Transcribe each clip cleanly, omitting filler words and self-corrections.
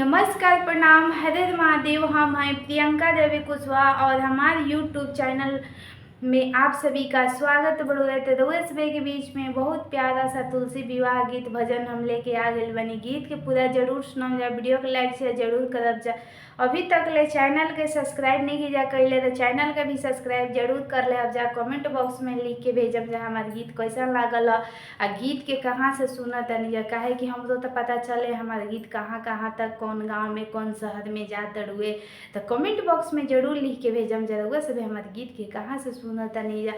नमस्कार, प्रणाम, हर हर महादेव। हम हैं प्रियंका देवी कुशवाहा और हमारे यूट्यूब चैनल में आप सभी का स्वागत बढ़ो रहते। रउआ सभी के बीच में बहुत प्यारा सा तुलसी विवाह गीत भजन हम लेके आ गए बनी। गीत के पूरा जरूर सुनम जा, वीडियो को लाइक शेयर जरूर करब जा। अभी तक ले चैनल के सब्सक्राइब नहीं की जा कैले तो चैनल के भी सब्सक्राइब जरूर कर ले। अब जा कमेंट बॉक्स में लिख के भेजब जा हमारे गीत कैसा लागल आ गीत के कहाँ से सुना तनी जा, काहे कि हमको तो पता चले हमारे गीत कहाँ कहाँ तक, कौन गाँव में कौन शहर में जात रुए। तो कमेंट बॉक्स में जरूर लिख के भेजम जरूर सब हमारे गीत के कहाँ से सुना तनी जा।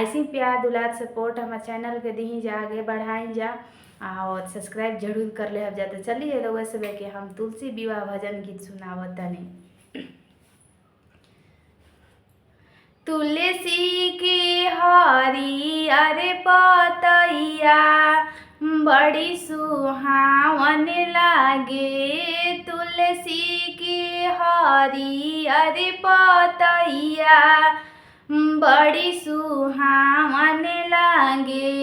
ऐसी प्यार दुलार सपोर्ट हमारे चैनल के दी जा, आगे बढ़ाई जा और सब्सक्राइब जरूर कर ले। अब जाते चलिए रउआ सब के हम तुलसी विवाह भजन गीत सुनावत तनी। तुलसी की हरियर पतैया बड़ी सुहावन लागे। तुलसी की हरियर पतैया बड़ी सुहावन लागे।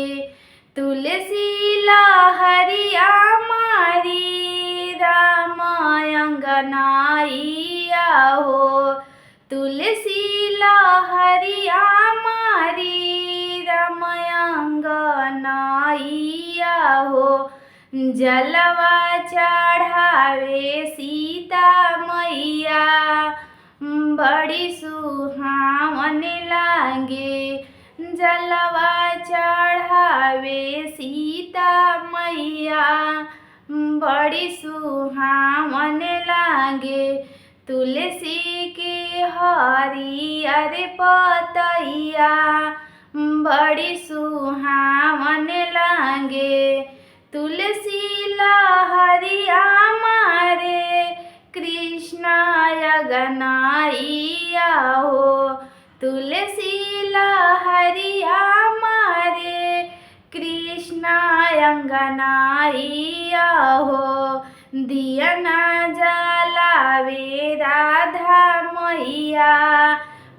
तुलसी लहरिया मारी राम अंगनाइया हो। तुलसी लहरिया मारी राम अंगनाइया हो। जलवा चढ़ावे सीता मैया बड़ी सुहावन लागे। जलवा चढ़ावे सीता मैया बड़ी सुहावन लागे। तुलसी के हरियर पतैया बड़ी सुहावन लागे। तुलसी लहरिया मारे कृष्णा अगनाइया हो। तुलसी लहरिया मारे कृष्णा अंगनाइया हो। दिया ना जलावे राधा मैया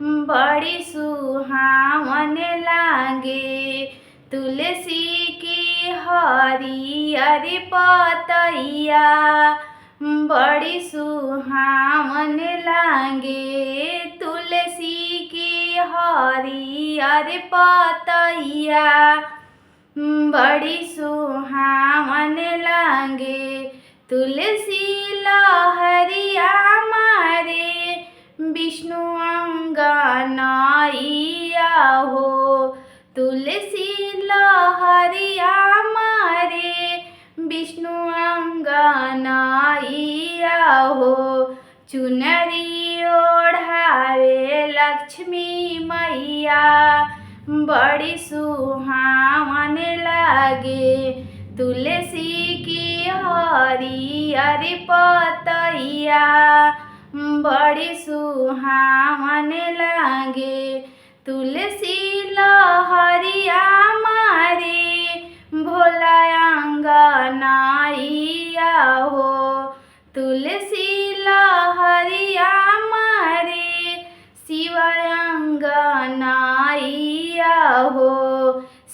बड़ी सुहावन लागे। तुलसी की हरियर पतैया बड़ी सुहावन लागे। तुलसी की हरियर पतैया बड़ी सुहावन लागे। तुलसी लहरिया मारे विष्णु अंगनाइया हो। तुलसी लहरिया मारे विष्णु अंगनाइया हो। चुनरी ओढ़ावे लक्ष्मी मैया बड़ी सुहावन लागे। तुलसी की हरियर पतैया बड़ी सुहावन लागे। तुलसी लहरिया मारे भोला अंगनाइया हो। तुलसी लहरिया मारे शिव अंगनाइया हो।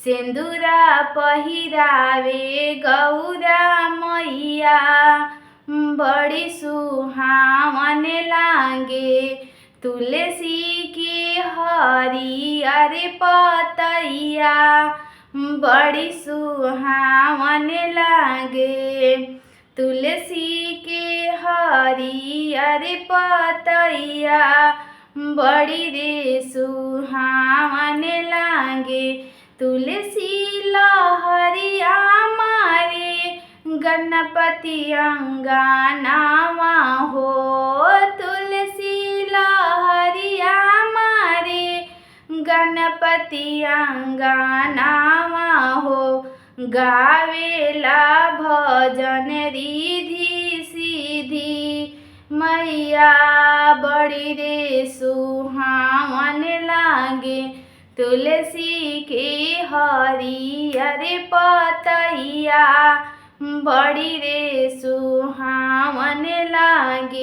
सिंदूरा पहिरावे गौरा मैया बड़ी सुहावन लागे। तुलसी की हरियर पतैया बड़ी सुहावन लागे। तुलसी के हरियर पतैया बड़ी रे सुहावन लागे। तुलसी लहरिया मारे गणपति अंगनावा हो। तुलसी लहरिया मारे गणपति अंगनावा हो। गावेला भजन रिधि सीधी मैया बड़ी रे सुहावन लागे। तुलसी के हरियर पतैया बड़ी रे सुहावन लागे।